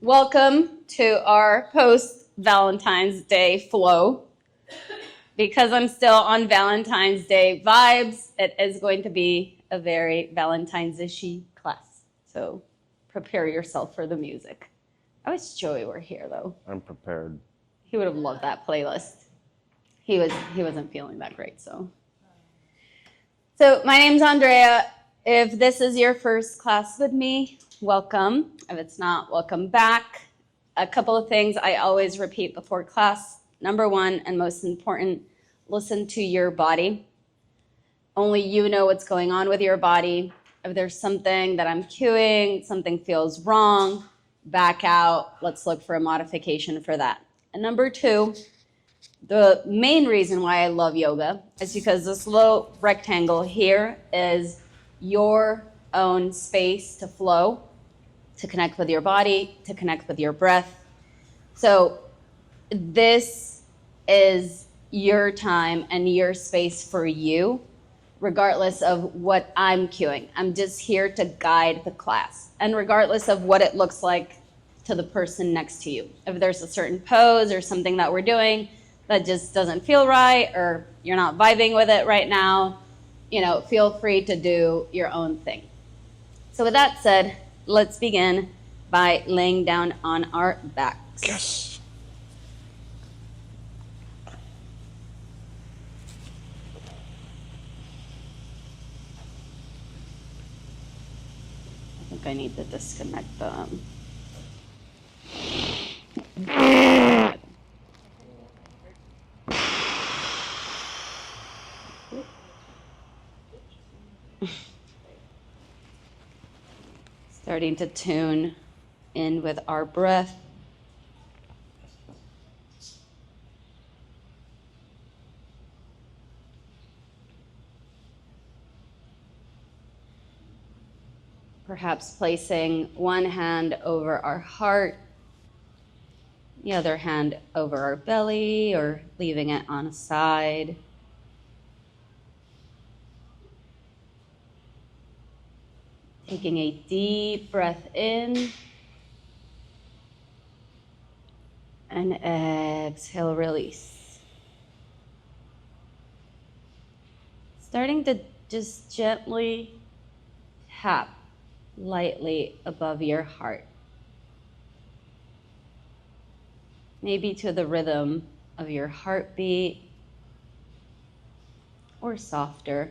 Welcome to our post-Valentine's Day flow. Because I'm still on Valentine's Day vibes, it is going to be a very Valentine's-ishy class. So prepare yourself for the music. I wish Joey were here though. I'm prepared. He would have loved that playlist. He wasn't feeling that great, so. So my name's Andrea. If this is your first class with me, welcome. If it's not, welcome back. A couple of things I always repeat before class. Number one, and most important, listen to your body. Only you know what's going on with your body. If there's something that I'm cueing, something feels wrong, back out. Let's look for a modification for that. And number two, the main reason why I love yoga is because this little rectangle here is your own space to flow, to connect with your body, to connect with your breath. So this is your time and your space for you, regardless of what I'm cueing. I'm just here to guide the class, and regardless of what it looks like to the person next to you. If there's a certain pose or something that we're doing that just doesn't feel right, or you're not vibing with it right now, feel free to do your own thing. So with that said, let's begin by laying down on our backs. Yes. I think I need to disconnect them. Starting to tune in with our breath. Perhaps placing one hand over our heart, the other hand over our belly, or leaving it on a side. Taking a deep breath in and exhale, release. Starting to just gently tap lightly above your heart. Maybe to the rhythm of your heartbeat or softer.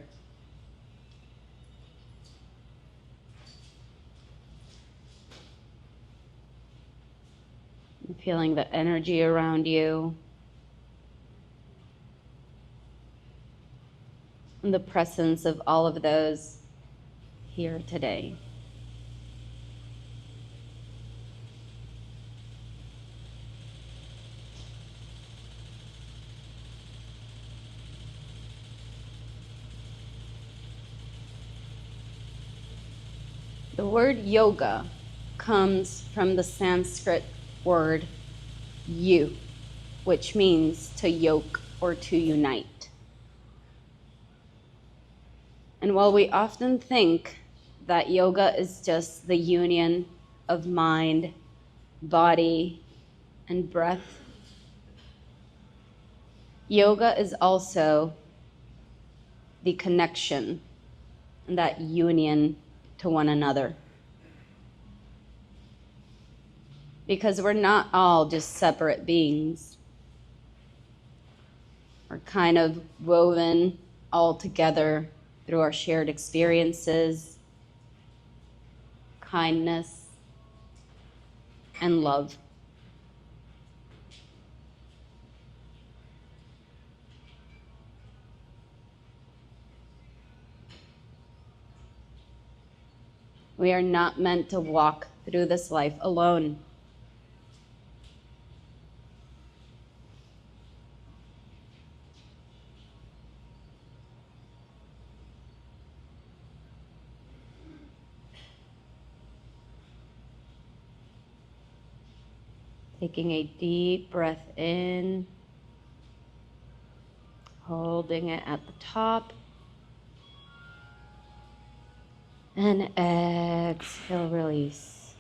Feeling the energy around you and the presence of all of those here today. The word yoga comes from the Sanskrit word yu, which means to yoke or to unite. And while we often think that yoga is just the union of mind, body, and breath, yoga is also the connection and that union to one another. Because we're not all just separate beings. We're kind of woven all together through our shared experiences, kindness, and love. We are not meant to walk through this life alone. Taking a deep breath in, holding it at the top, and exhale, release.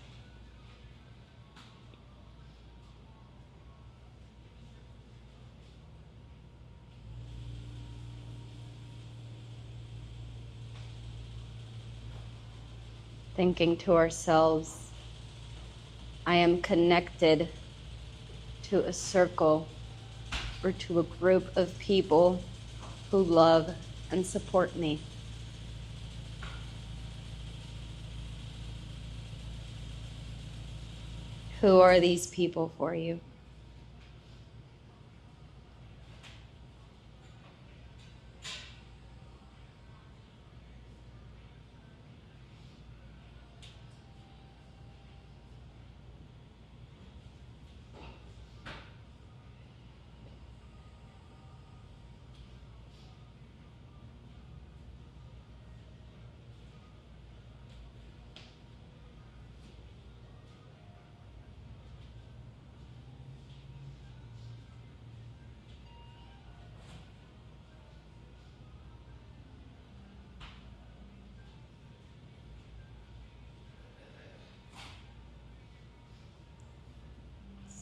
Thinking to ourselves, I am connected to a circle or to a group of people who love and support me. Who are these people for you?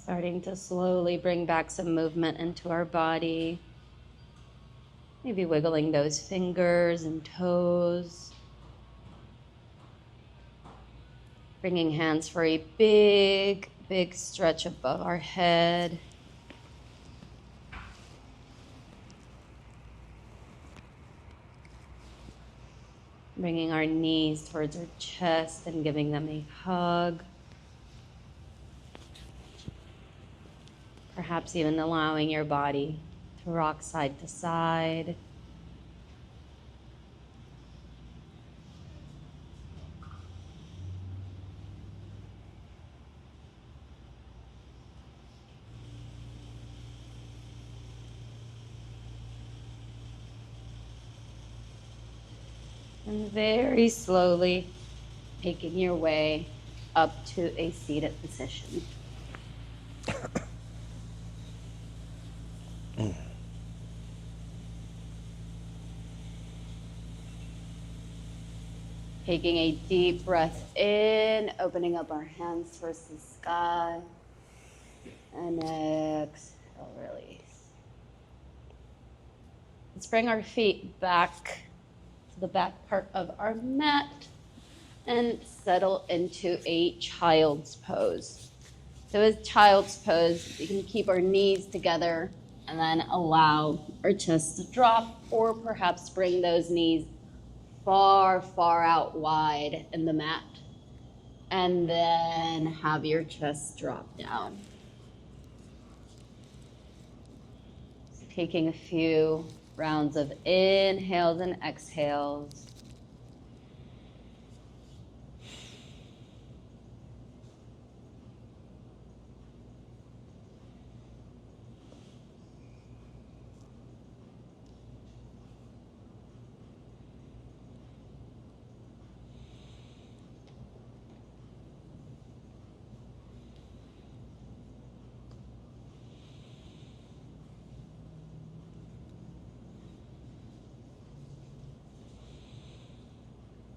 Starting to slowly bring back some movement into our body. Maybe wiggling those fingers and toes. Bringing hands for a big, big stretch above our head. Bringing our knees towards our chest and giving them a hug. Perhaps even allowing your body to rock side to side. And very slowly making your way up to a seated position. Taking a deep breath in, opening up our hands towards the sky, and exhale, release. Let's bring our feet back to the back part of our mat and settle into a child's pose. So as child's pose, we can keep our knees together and then allow our chest to drop, or perhaps bring those knees far, far out wide in the mat, and then have your chest drop down. So taking a few rounds of inhales and exhales.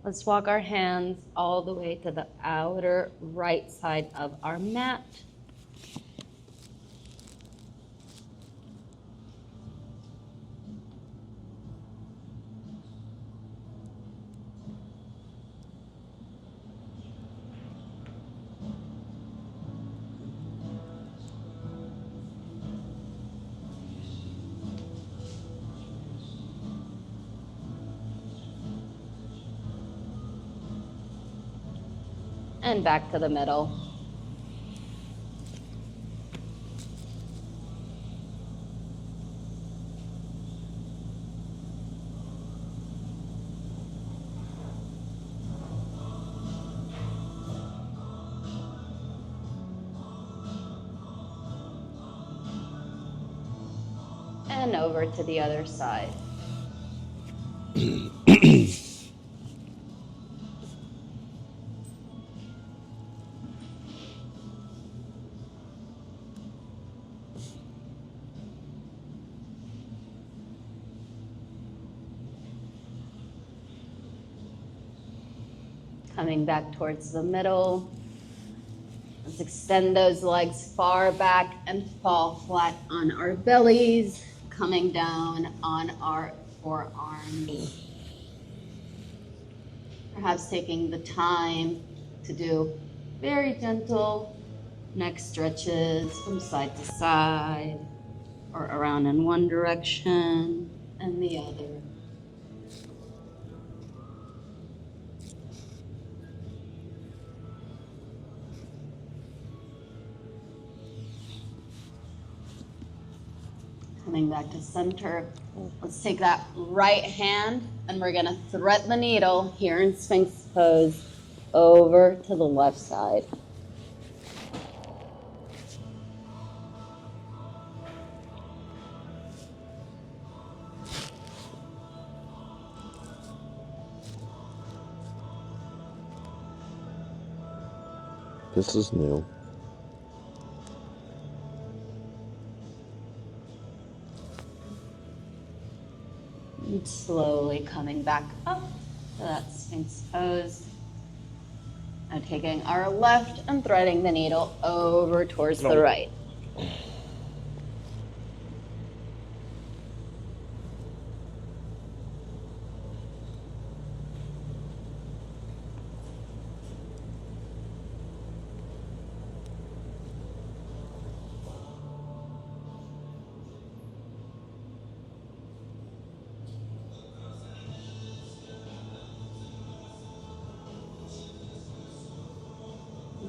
Let's walk our hands all the way to the outer right side of our mat. And back to the middle. And over to the other side. Coming back towards the middle. Let's extend those legs far back and fall flat on our bellies, coming down on our forearms. Perhaps taking the time to do very gentle neck stretches from side to side or around in one direction and the other. Coming back to center. Let's take that right hand and we're gonna thread the needle here in Sphinx pose over to the left side. This is new. And slowly coming back up to that Sphinx pose. Now taking our left and threading the needle over towards the right.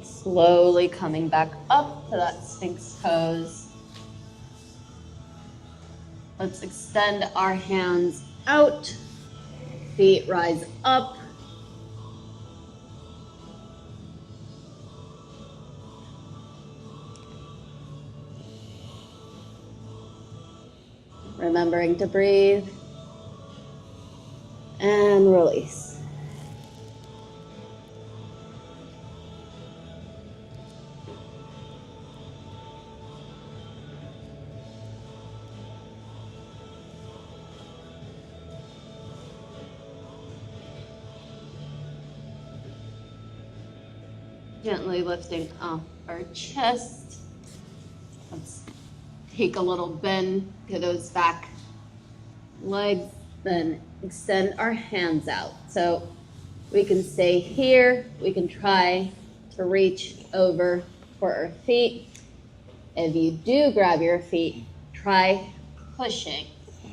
Slowly coming back up to that Sphinx pose. Let's extend our hands out, feet rise up. Remembering to breathe and release. Gently lifting off our chest. Let's take a little bend to those back legs, then extend our hands out. So we can stay here. We can try to reach over for our feet. If you do grab your feet, try pushing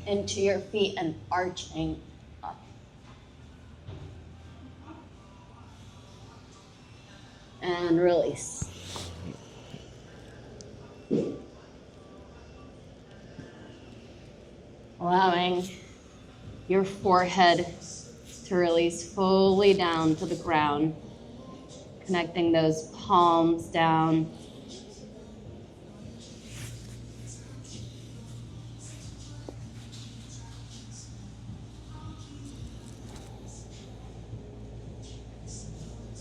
into your feet and arching up. And release. Allowing your forehead to release fully down to the ground, connecting those palms down.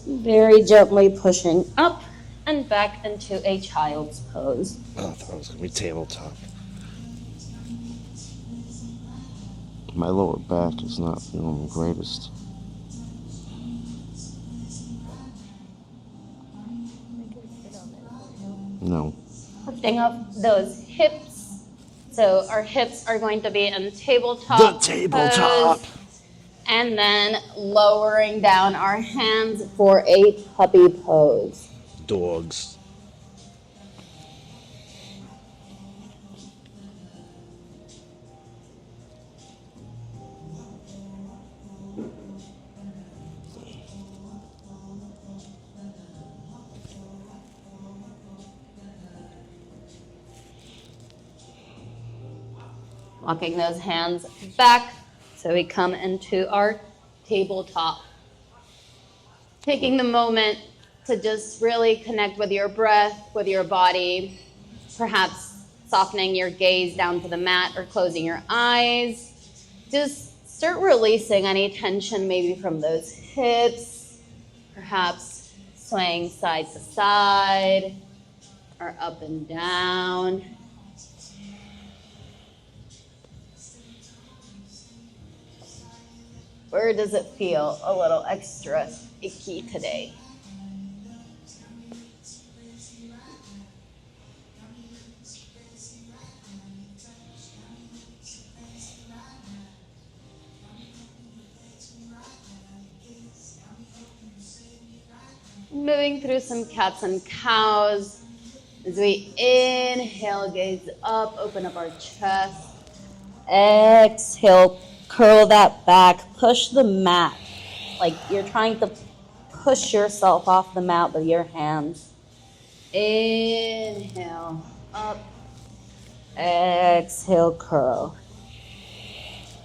Very gently pushing up and back into a child's pose. Oh, I thought it was going to be tabletop. My lower back is not feeling the greatest. No. Lifting up those hips. So our hips are going to be in tabletop. The tabletop! Pose. And then lowering down our hands for a puppy pose. Dogs. Walking those hands back so we come into our tabletop. Taking the moment to just really connect with your breath, with your body, perhaps softening your gaze down to the mat or closing your eyes. Just start releasing any tension maybe from those hips, perhaps swaying side to side or up and down. Where does it feel a little extra icky today? Moving through some cats and cows. As we inhale, gaze up, open up our chest. Exhale, curl that back, push the mat. Like you're trying to push yourself off the mat with your hands. Inhale, up. Exhale, curl.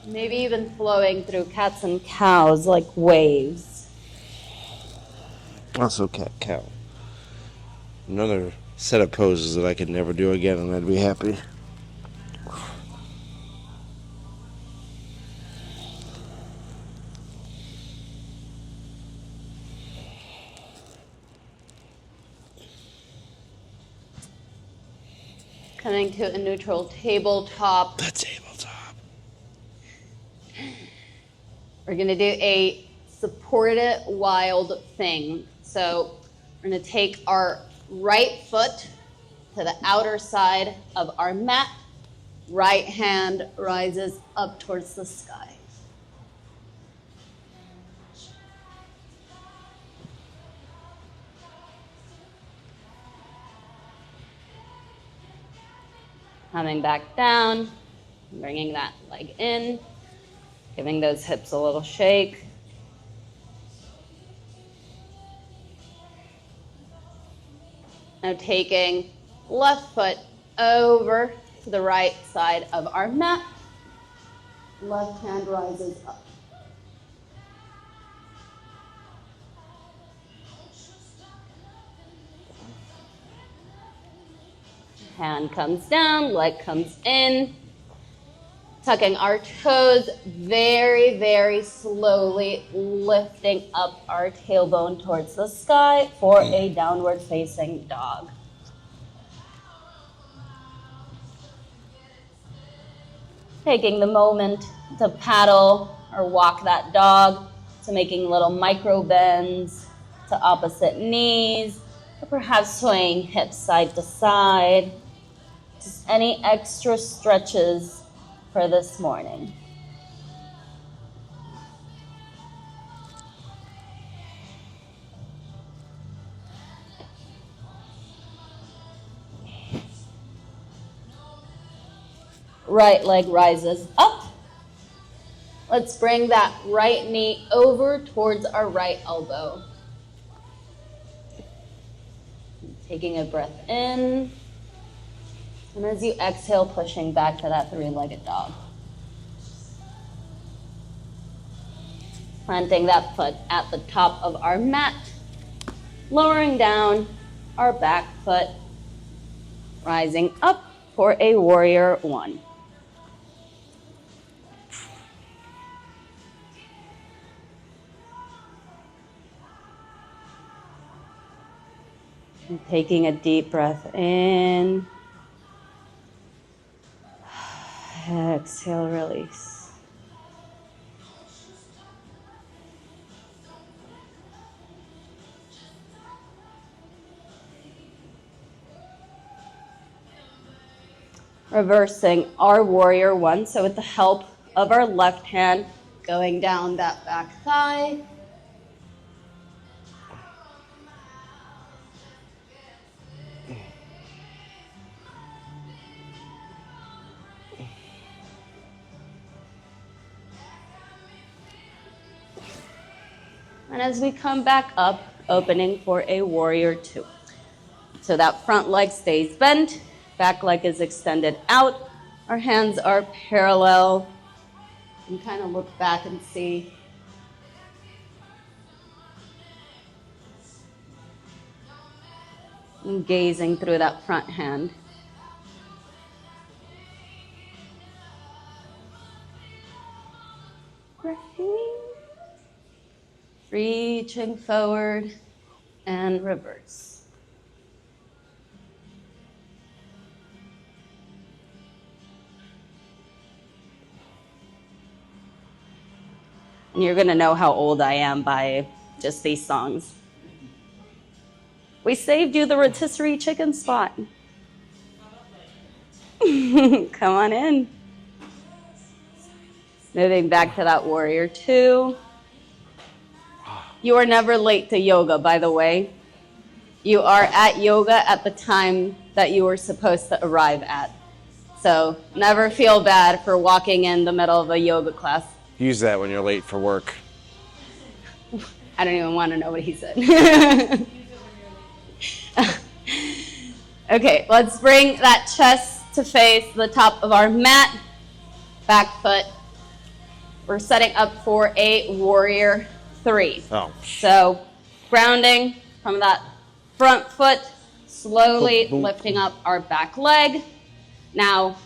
Maybe even flowing through cats and cows like waves. Also cat cow. Another set of poses that I could never do again, and I'd be happy. Coming to a neutral tabletop. The tabletop. We're gonna do a supported wild thing. So we're gonna take our right foot to the outer side of our mat. Right hand rises up towards the sky. Coming back down, bringing that leg in, giving those hips a little shake. Now taking left foot over to the right side of our mat. Left hand rises up. Hand comes down, leg comes in. Tucking our toes very, very slowly, lifting up our tailbone towards the sky for a downward facing dog. Taking the moment to paddle or walk that dog, to making little micro bends to opposite knees, or perhaps swaying hips side to side. Just any extra stretches for this morning. Right leg rises up. Let's bring that right knee over towards our right elbow. Taking a breath in. And as you exhale, pushing back to that three-legged dog. Planting that foot at the top of our mat. Lowering down our back foot. Rising up for a warrior one. And taking a deep breath in. Exhale, release. Reversing our warrior one, so with the help of our left hand, going down that back thigh. And as we come back up, opening for a warrior two. So that front leg stays bent, back leg is extended out. Our hands are parallel. And kind of look back and see. And gazing through that front hand. Reaching forward and reverse. And you're going to know how old I am by just these songs. We saved you the rotisserie chicken spot. Come on in. Moving back to that warrior two. You are never late to yoga, by the way. you are at yoga at the time that you were supposed to arrive at. So never feel bad for walking in the middle of a yoga class. Use that when you're late for work. I don't even want to know what he said. Okay, let's bring that chest to face the top of our mat, back foot. We're setting up for a warrior 3. Oh. So grounding from that front foot, slowly lifting up our back leg. Now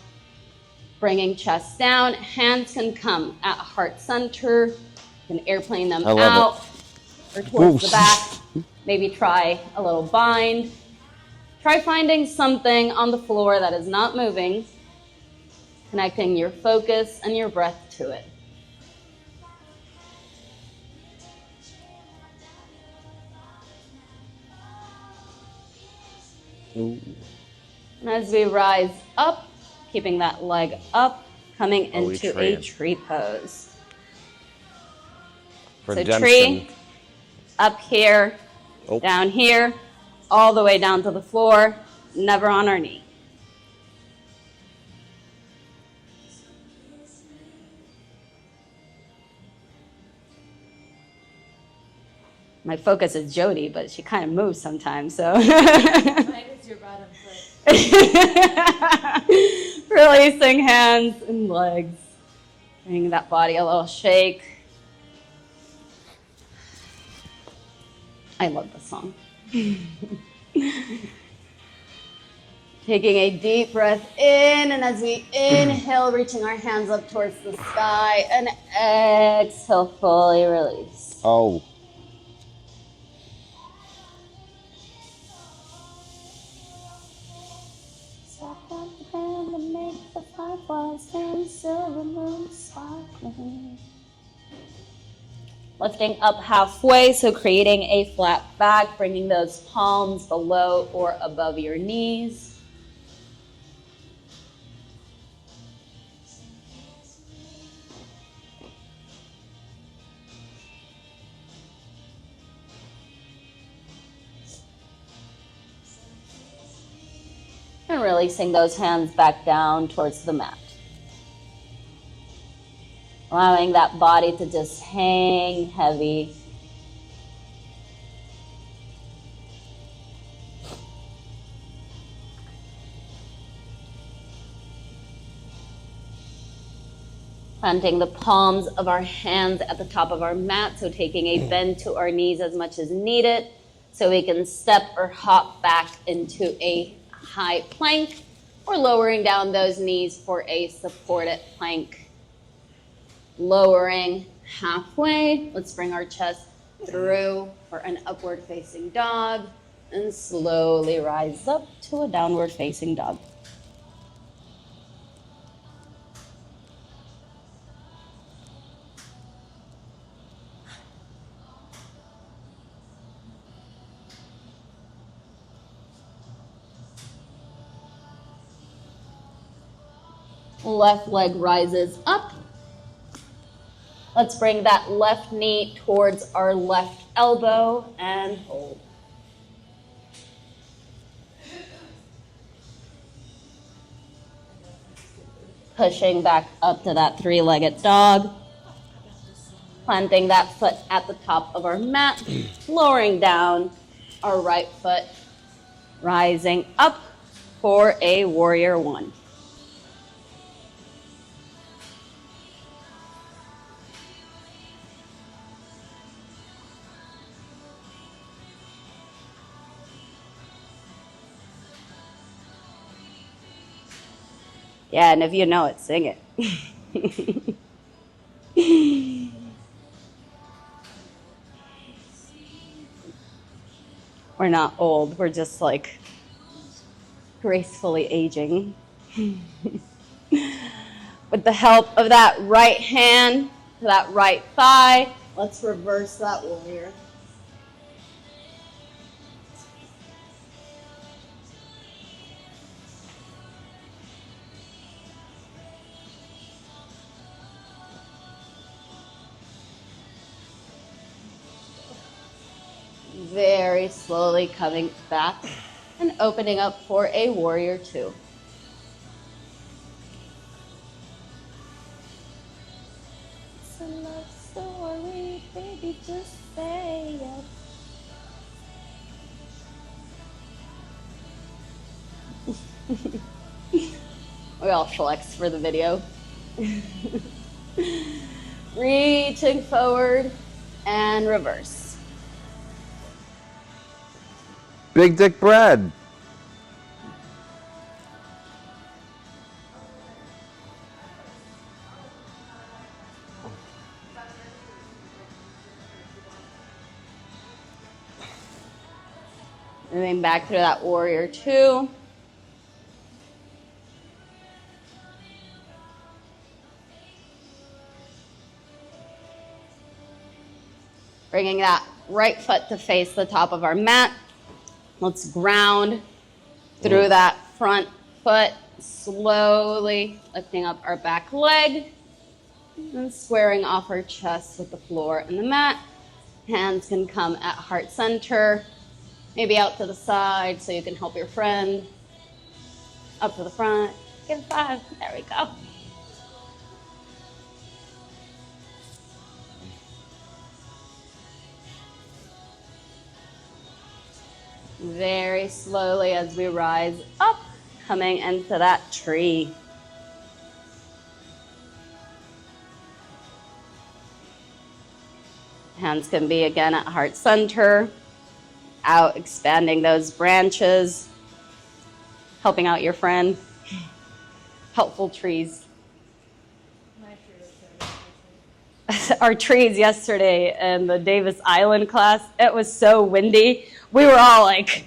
bringing chest down, hands can come at heart center. You can airplane them out or towards the back. Maybe try a little bind. Try finding something on the floor that is not moving, connecting your focus and your breath to it. Ooh. And as we rise up, keeping that leg up, coming into a tree pose. Redemption. So tree, up here, down here, all the way down to the floor, never on our knee. My focus is Jody, but she kind of moves sometimes, so. Mine is your bottom foot. Releasing hands and legs. Giving that body a little shake. I love this song. Taking a deep breath in, and as we inhale, reaching our hands up towards the sky, and exhale, fully release. Oh. Lifting up halfway, so creating a flat back, bringing those palms below or above your knees. And releasing those hands back down towards the mat. Allowing that body to just hang heavy. Planting the palms of our hands at the top of our mat, so taking a bend to our knees as much as needed, so we can step or hop back into a high plank, or lowering down those knees for a supported plank. Lowering halfway, let's bring our chest through for an upward facing dog, and slowly rise up to a downward facing dog. Left leg rises up. Let's bring that left knee towards our left elbow and hold. Pushing back up to that three-legged dog. Planting that foot at the top of our mat. Lowering down our right foot. Rising up for a warrior 1. Yeah, and if you know it, sing it. We're not old, we're just like gracefully aging. With the help of that right hand to that right thigh, let's reverse that warrior. Very very slowly coming back and opening up for a warrior two. It's a love story, baby, just say it. We all flex for the video. Reaching forward and reverse. Big Dick Brad. Moving back through that warrior two. Bringing that right foot to face the top of our mat. Let's ground through that front foot, slowly lifting up our back leg and squaring off our chest with the floor and the mat. Hands can come at heart center, maybe out to the side so you can help your friend. Up to the front, give 5, there we go. Very slowly as we rise up, coming into that tree. Hands can be again at heart center, out expanding those branches, helping out your friend. Helpful trees. My tree was so Our trees yesterday in the Davis Island class, it was so windy. We were all like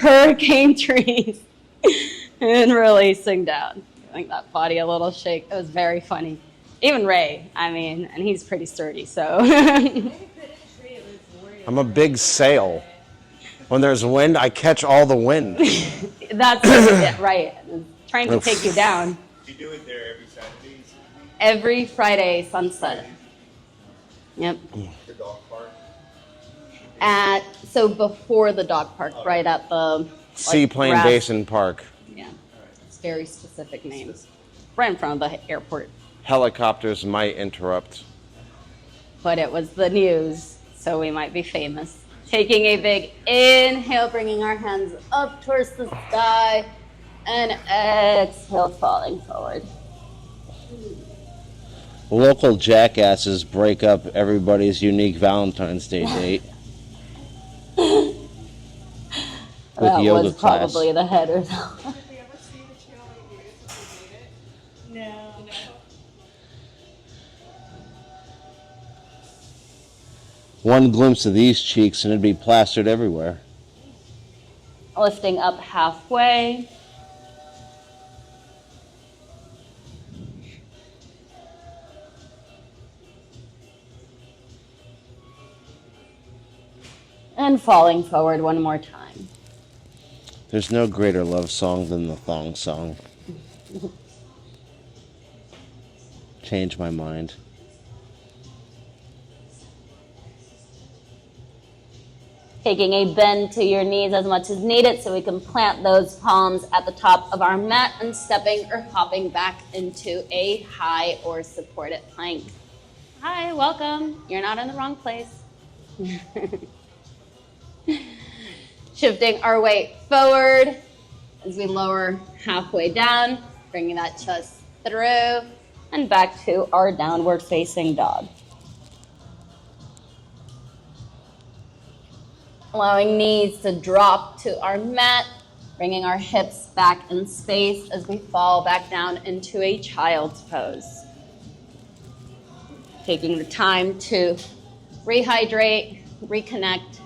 hurricane trees and releasing down. Giving that body a little shake. It was very funny. Even Ray, I mean, and he's pretty sturdy, so. I'm a big sail. When there's wind, I catch all the wind. That's it, right. Trying to take you down. Do you do it there every Saturday? Every Friday sunset. Yep. The dog park? So before the dog park, right at the Seaplane grass. Basin Park. Yeah, it's very specific names. Right in front of the airport. Helicopters might interrupt. But it was the news, so we might be famous. Taking a big inhale, bringing our hands up towards the sky, and exhale, falling forward. Local jackasses break up everybody's unique Valentine's Day date. With That yoga was class. probably the header, though. Did we ever see the channel you used if we made it? No. One glimpse of these cheeks and it'd be plastered everywhere. Lifting up halfway. And falling forward one more time. There's no greater love song than the thong song. Change my mind. Taking a bend to your knees as much as needed so we can plant those palms at the top of our mat and stepping or hopping back into a high or supported plank. Hi, welcome. You're not in the wrong place. Shifting our weight forward as we lower halfway down, bringing that chest through and back to our downward facing dog. Allowing knees to drop to our mat, bringing our hips back in space as we fall back down into a child's pose. Taking the time to rehydrate, reconnect.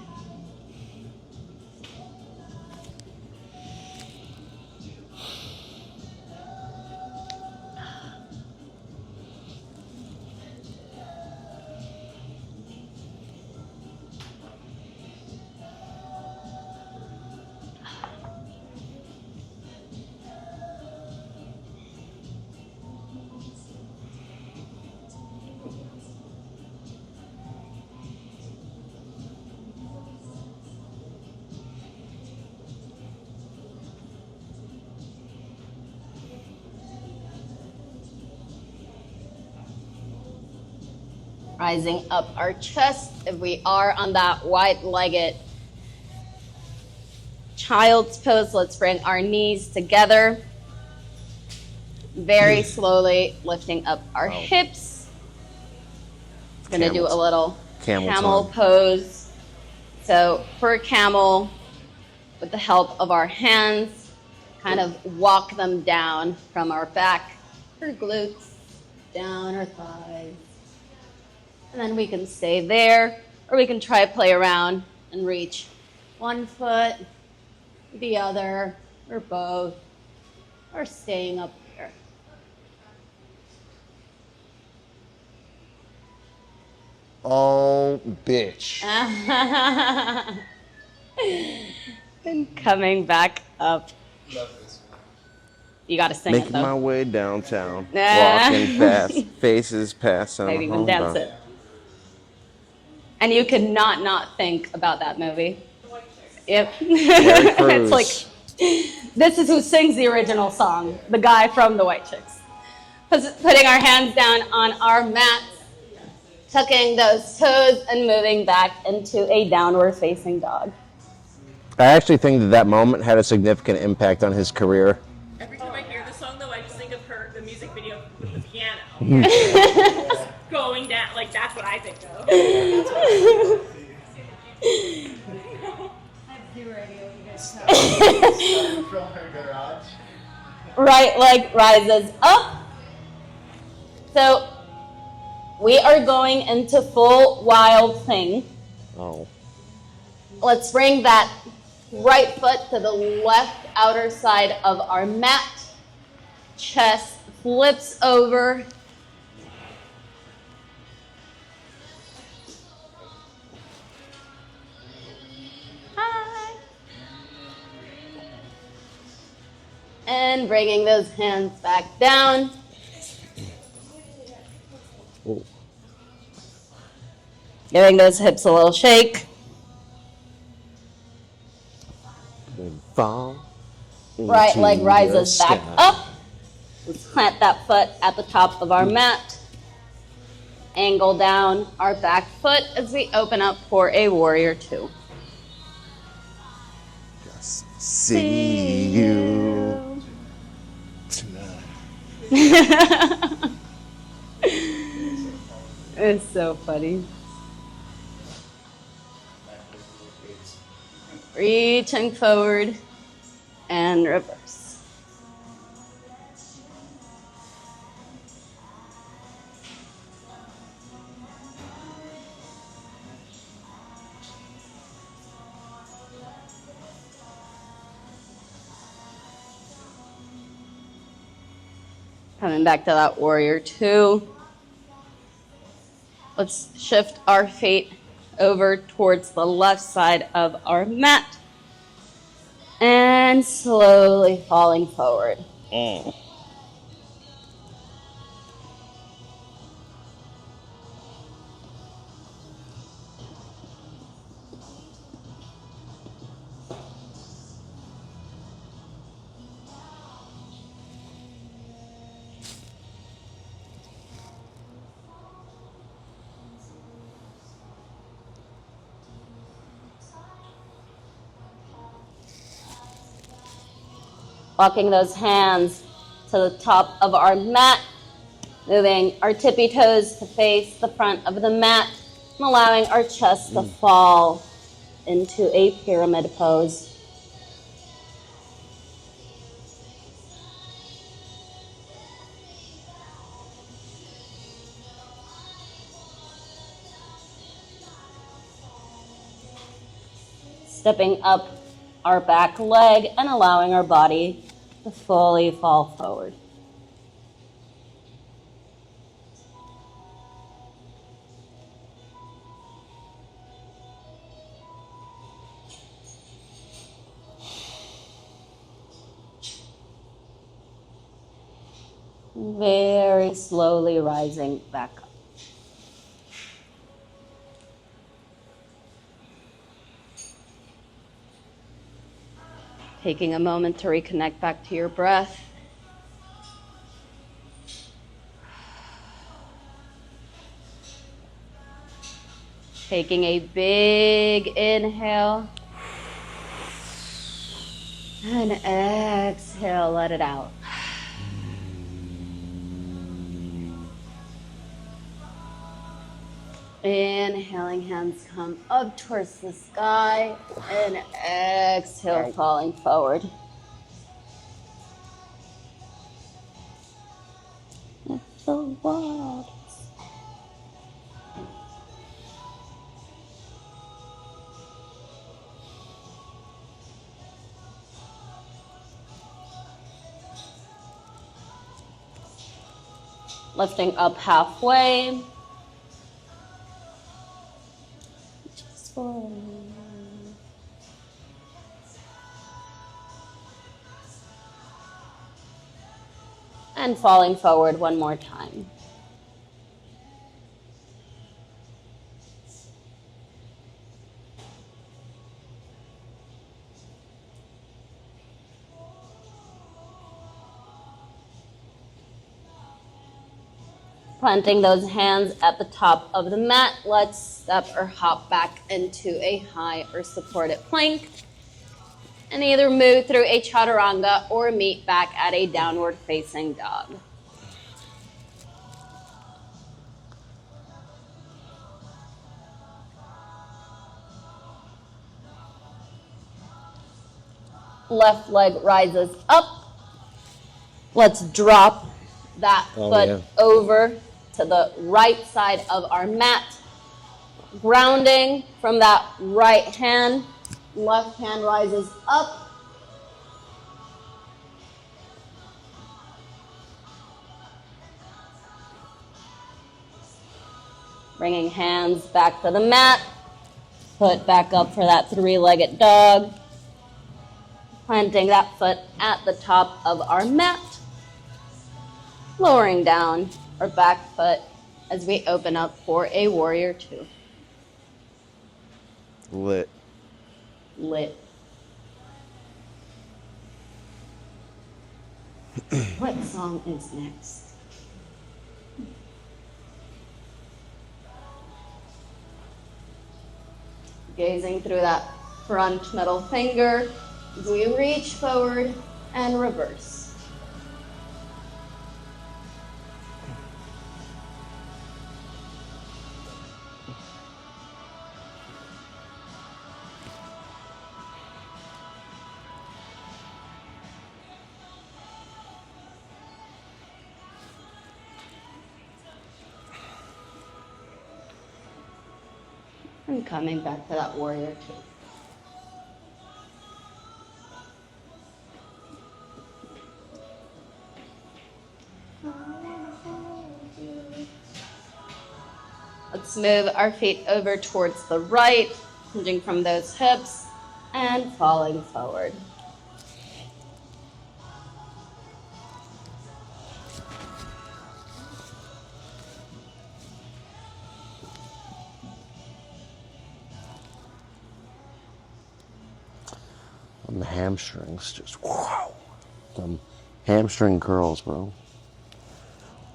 Rising up our chest. If we are on that wide-legged child's pose, let's bring our knees together. Very slowly lifting up our hips. Going to do a little camel pose. So for a camel, with the help of our hands, kind of walk them down from our back, our glutes, down our thighs. And then we can stay there, or we can try to play around and reach one foot, the other, or both, or staying up here. Oh, bitch. And coming back up. Love this one. You gotta sing it Making though. my way downtown. Walking fast. Faces passing. Maybe even dance it. And you could not think about that movie. Yep. It's like, this is who sings the original song, the guy from The White Chicks. Putting our hands down on our mats, tucking those toes, and moving back into a downward facing dog. I actually think that moment had a significant impact on his career. Every time I hear the song, though, I just think of the music video with the piano. Just going down, like, that's what I think of. From her garage. Right leg rises up. So we are going into full wild thing. Oh. Let's bring that right foot to the left outer side of our mat. Chest flips over. Hi. And bringing those hands back down. Oh. Giving those hips a little shake. Fall. Right leg into rises the back sky. up. Let's plant that foot at the top of our mat. Angle down our back foot as we open up for a warrior two. Just see you tonight. It's so funny. Reaching forward and reverse. Coming back to that warrior two. Let's shift our feet over towards the left side of our mat and slowly falling forward. Walking those hands to the top of our mat, moving our tippy toes to face the front of the mat, and allowing our chest to fall into a pyramid pose. Stepping up our back leg and allowing our body to fully fall forward. Very slowly rising back up. Taking a moment to reconnect back to your breath. Taking a big inhale. And exhale, let it out. Inhaling, hands come up towards the sky. And exhale, falling forward. It's the world. Lifting up halfway. Just for and falling forward one more time. Planting those hands at the top of the mat, let's step or hop back into a high or supported plank. And either move through a chaturanga or meet back at a downward facing dog. Left leg rises up. Let's drop that foot over to the right side of our mat. Grounding from that right hand. Left hand rises up. Bringing hands back to the mat. Foot back up for that three-legged dog. Planting that foot at the top of our mat. Lowering down our back foot as we open up for a warrior two. Lit. Lit. What song is next? Gazing through that front middle finger as we reach forward and reverse. And coming back to that warrior two. Let's move our feet over towards the right, hinging from those hips and falling forward. The hamstrings just wow. Some hamstring curls, bro.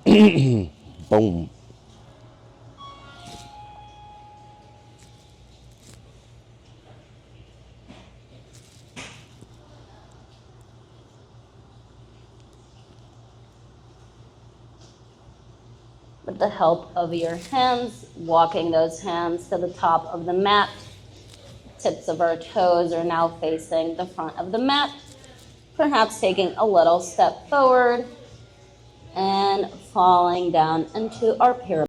Boom. With the help of your hands, walking those hands to the top of the mat. Tips of our toes are now facing the front of the mat. Perhaps taking a little step forward and falling down into our pyramid.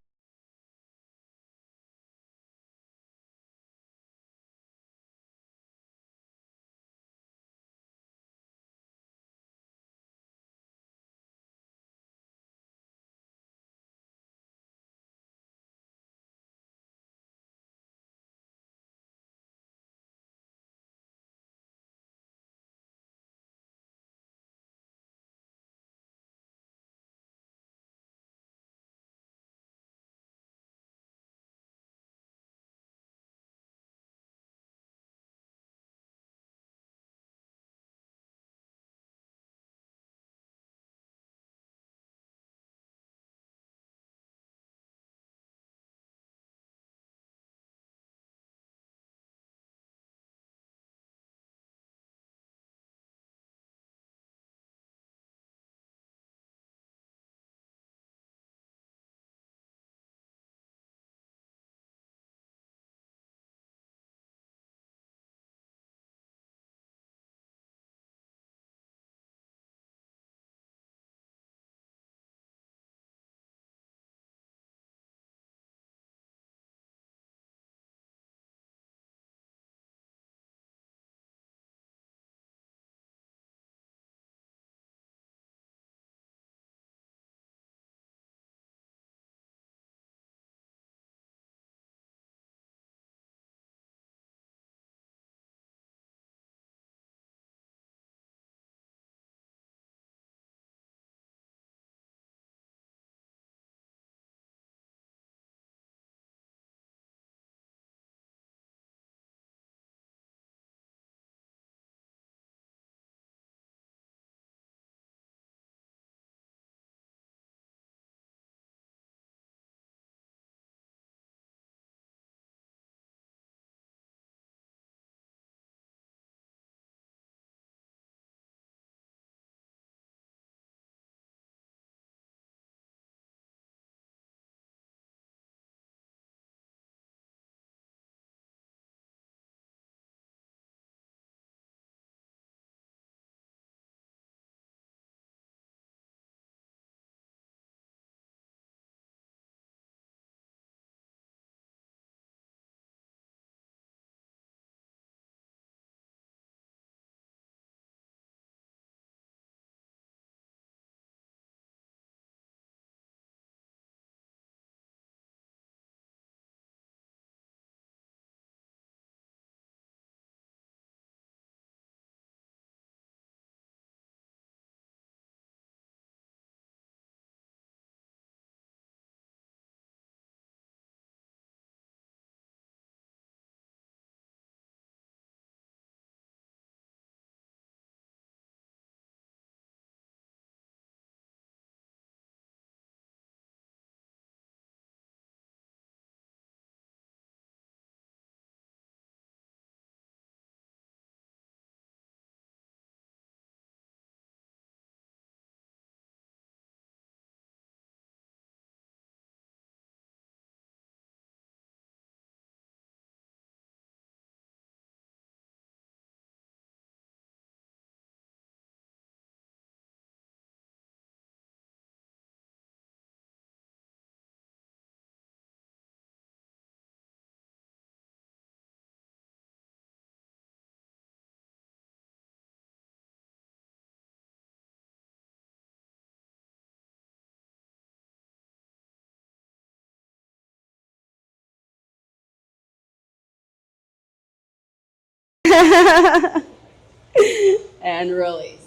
And release.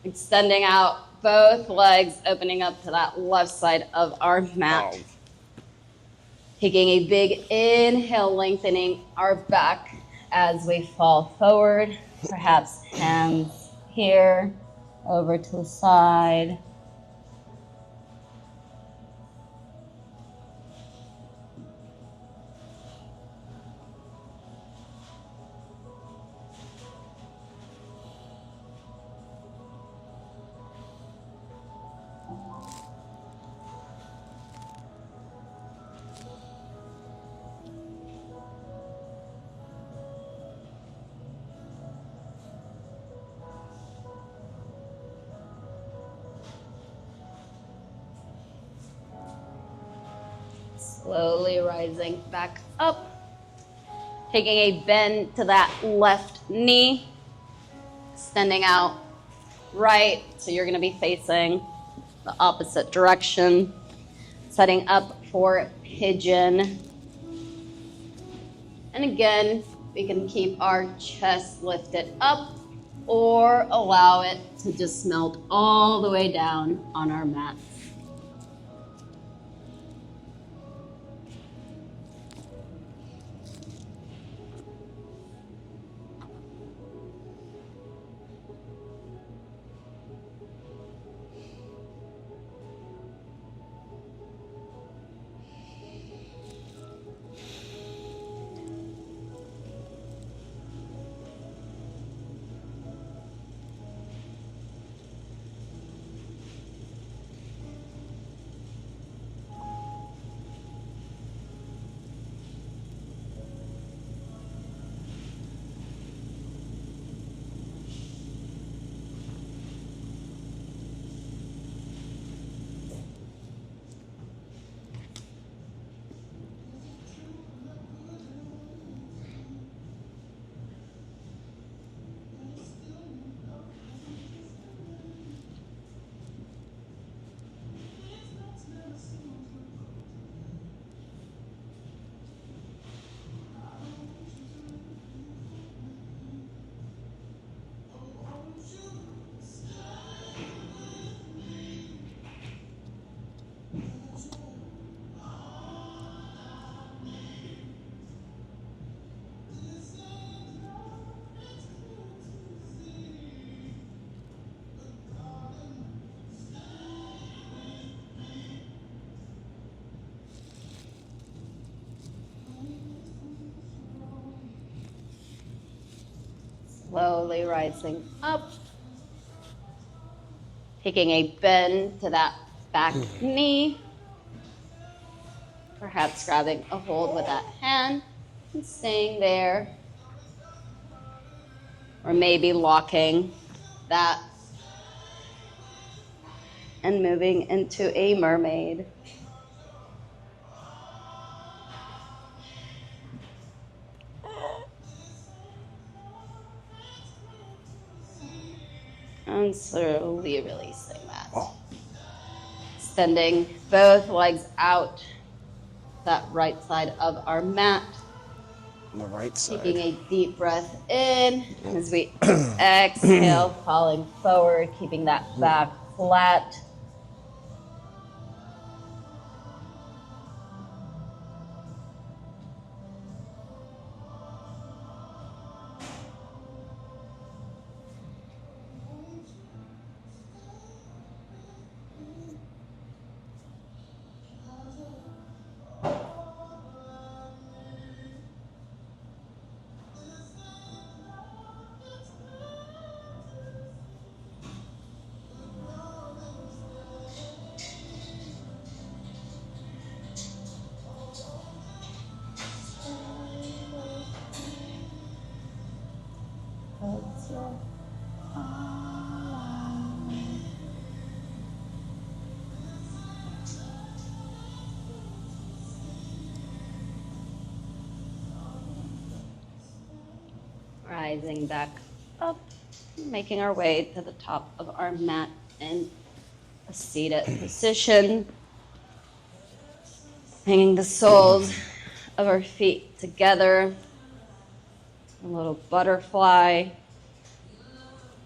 Extending out both legs, opening up to that left side of our mat. Oh. Taking a big inhale, lengthening our back as we fall forward. Perhaps hands here, over to the side. Slowly rising back up. Taking a bend to that left knee. Extending out right, so you're going to be facing the opposite direction. Setting up for pigeon. And again, we can keep our chest lifted up or allow it to just melt all the way down on our mat. Slowly rising up. Taking a bend to that back knee. Perhaps grabbing a hold with that hand and staying there. Or maybe locking that and moving into a mermaid. And slowly releasing that. Extending both legs out that right side of our mat. On the right side. Taking a deep breath in as we exhale, falling forward, keeping that back flat. Rising back up, making our way to the top of our mat in a seated position. Hanging the soles of our feet together. A little butterfly.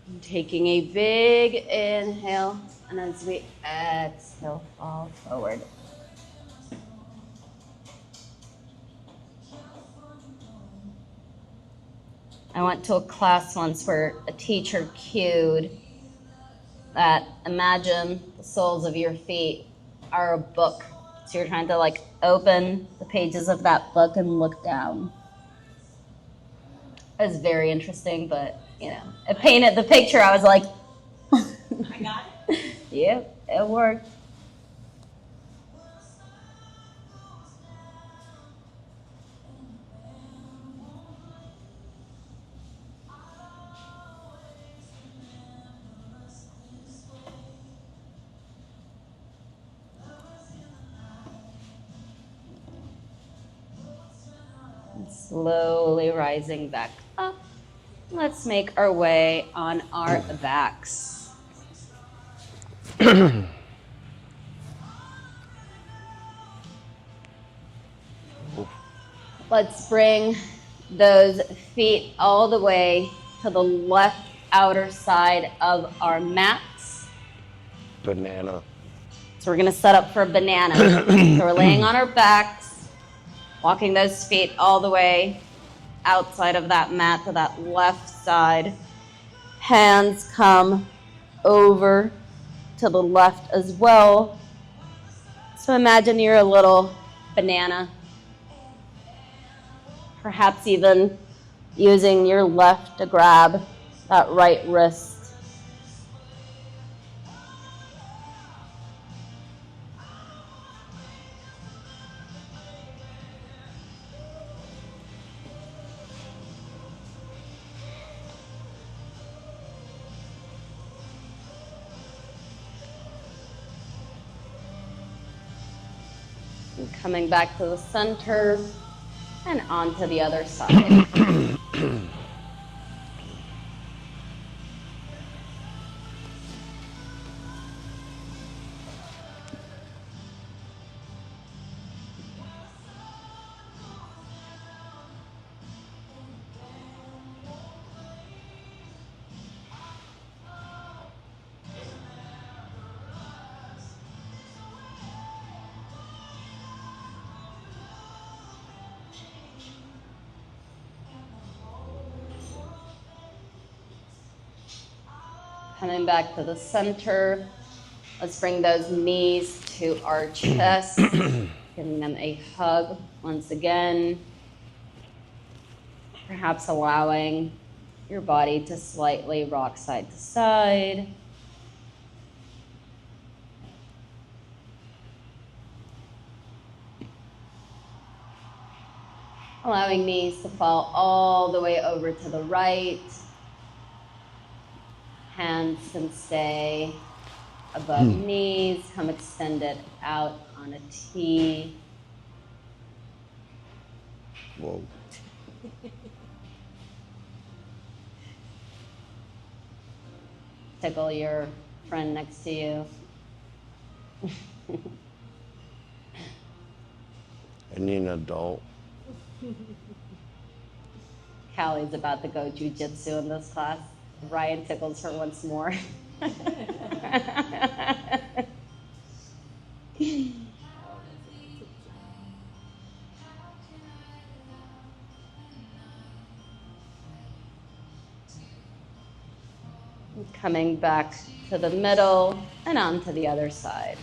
And taking a big inhale, and as we exhale, fall forward. I went to a class once where a teacher cued that imagine the soles of your feet are a book. So you're trying to like open the pages of that book and look down. It was very interesting, but you know, it painted the picture. I was like, I got it. yep, it worked. Slowly rising back up. Let's make our way on our backs. Let's bring those feet all the way to the left outer side of our mats. Banana. So we're going to set up for a banana. So we're laying on our backs, walking those feet all the way outside of that mat to that left side. Hands come over to the left as well. So imagine you're a little banana. Perhaps even using your left to grab that right wrist. And coming back to the center and onto the other side. Coming back to the center. Let's bring those knees to our chest, giving them a hug once again. Perhaps allowing your body to slightly rock side to side. Allowing knees to fall all the way over to the right. Hands can stay above knees, come extended out on a T. Whoa. Tickle your friend next to you. I need an adult. Callie's about to go jujitsu in this class. Ryan tickles her once more. Coming back to the middle and onto the other side.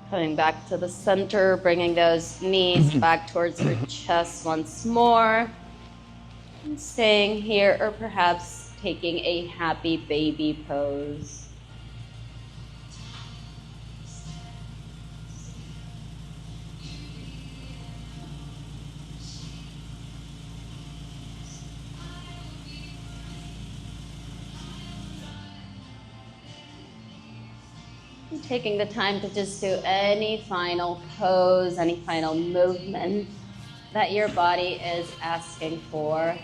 Coming back to the center, bringing those knees back towards your chest once more. And staying here, or perhaps taking a happy baby pose. Taking the time to just do any final pose, any final movement that your body is asking for.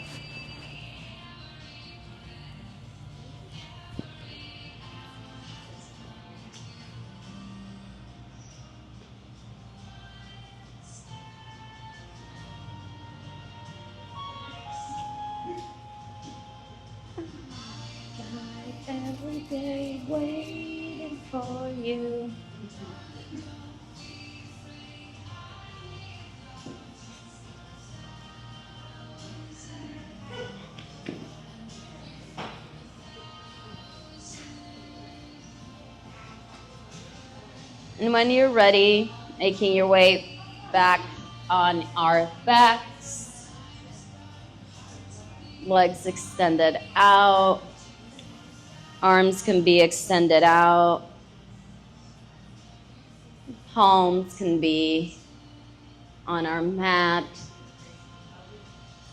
Every day waiting for you. And when you're ready, making your way back on our backs, legs extended out, arms can be extended out, palms can be on our mat,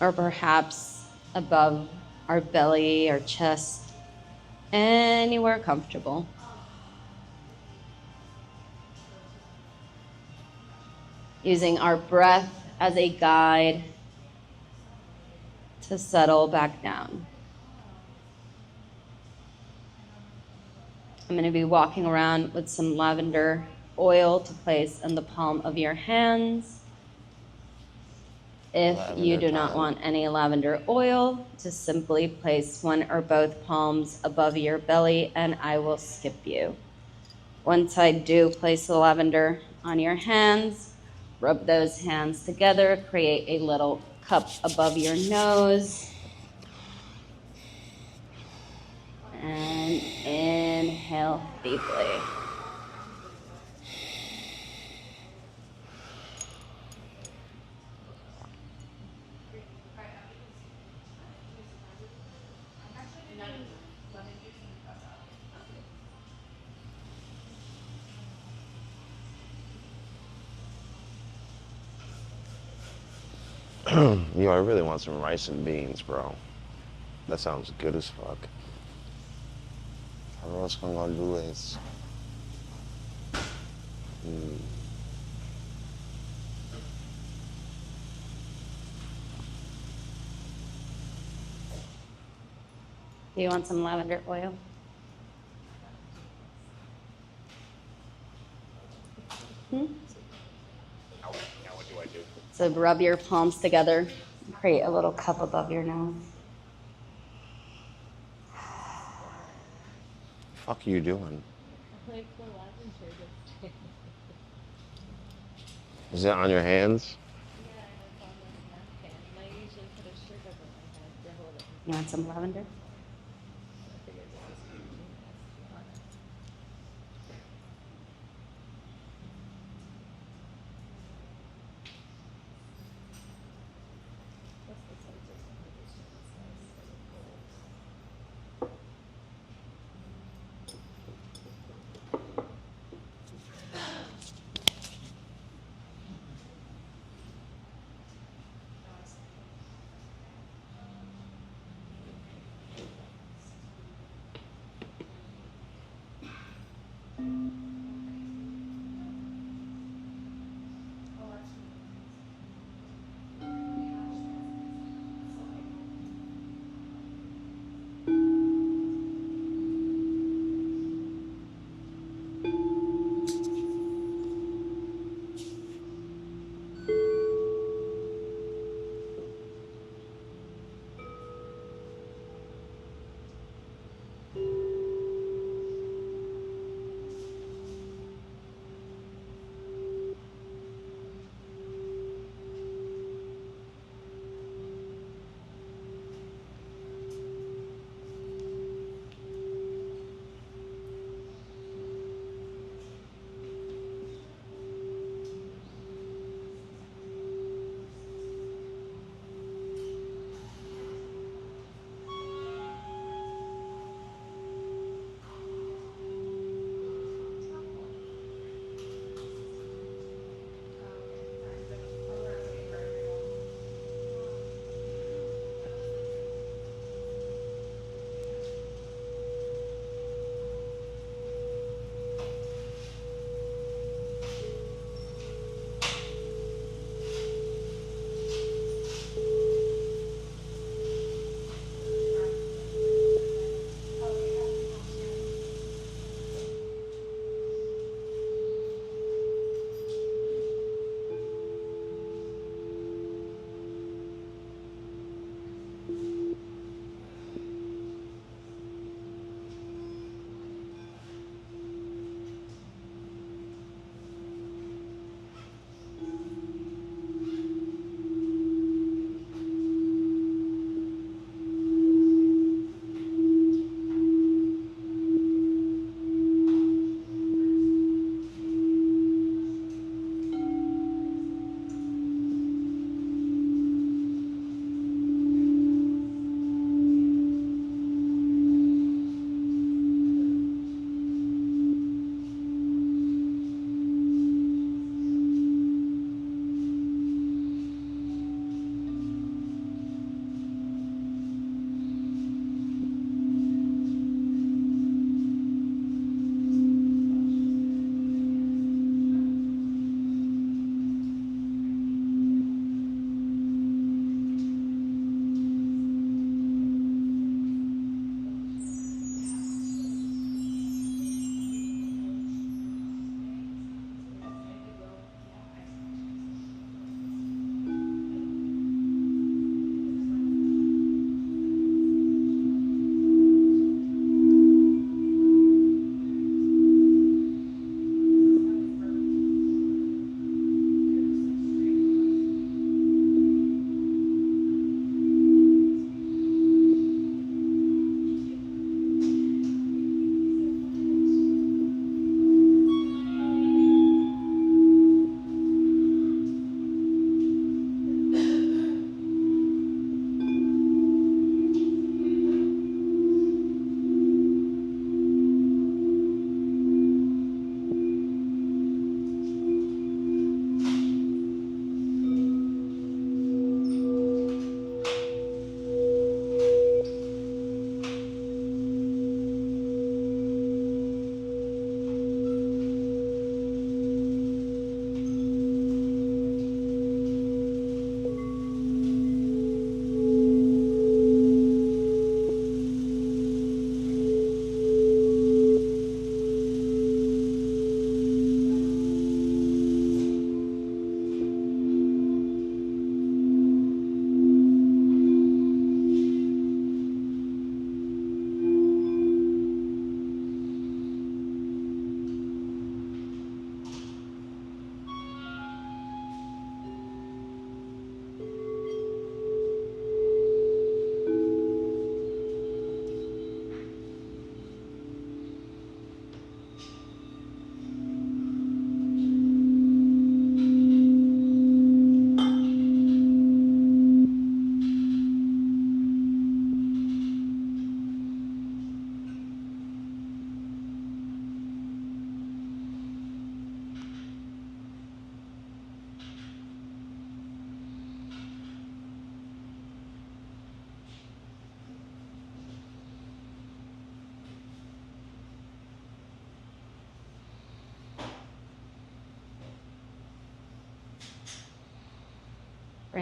or perhaps above our belly or chest, anywhere comfortable. Using our breath as a guide to settle back down. I'm going to be walking around with some lavender oil to place in the palm of your hands. If you do not want any lavender oil, just simply place one or both palms above your belly and I will skip you. Once I do place the lavender on your hands, rub those hands together, create a little cup above your nose. And inhale deeply. Yo, I really want some rice and beans, bro. That sounds good as fuck. Arroz con gandules. Do you want some lavender oil? Now what do I do? So rub your palms together, create a little cup above your nose. Fuck are you doing? Is it on your hands? You want some lavender?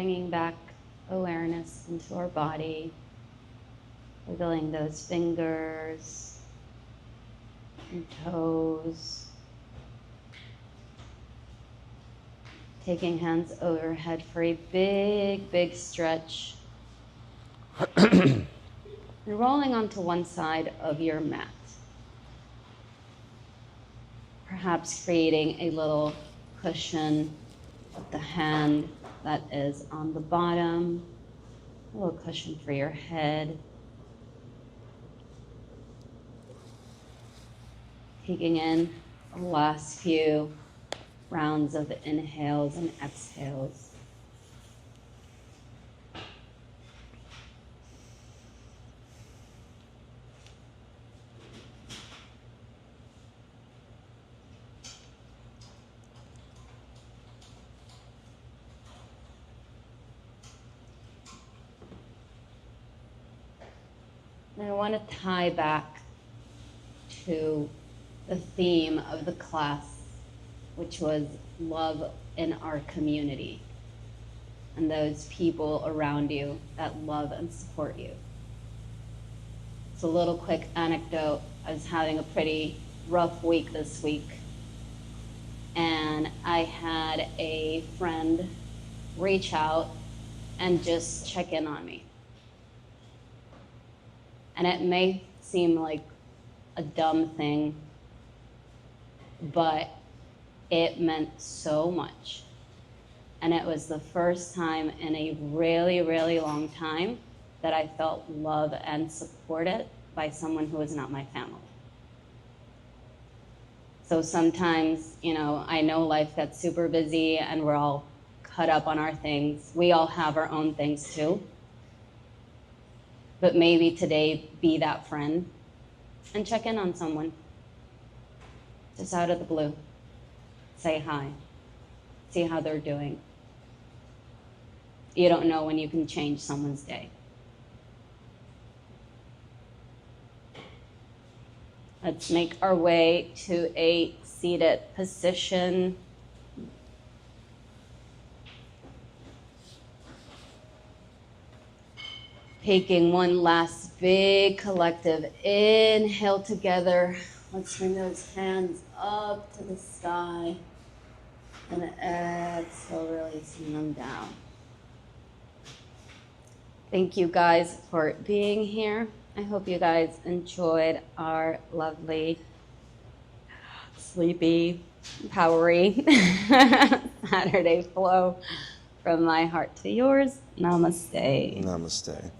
bringing back awareness into our body, wiggling those fingers and toes, taking hands overhead for a big, big stretch, and rolling onto one side of your mat, perhaps creating a little cushion with the hand that is on the bottom, a little cushion for your head. Taking in the last few rounds of inhales and exhales. And I want to tie back to the theme of the class, which was love in our community and those people around you that love and support you. It's a little quick anecdote. I was having a pretty rough week this week, and I had a friend reach out and just check in on me. And it may seem like a dumb thing, but it meant so much. And it was the first time in a really, really long time that I felt love and supported by someone who was not my family. So sometimes, I know life gets super busy and we're all cut up on our things. We all have our own things too. But maybe today, be that friend and check in on someone. Just out of the blue. Say hi. See how they're doing. You don't know when you can change someone's day. Let's make our way to a seated position. Taking one last big collective inhale together. Let's bring those hands up to the sky. And exhale, releasing them down. Thank you guys for being here. I hope you guys enjoyed our lovely, sleepy, powery Saturday flow. From my heart to yours, namaste. Namaste.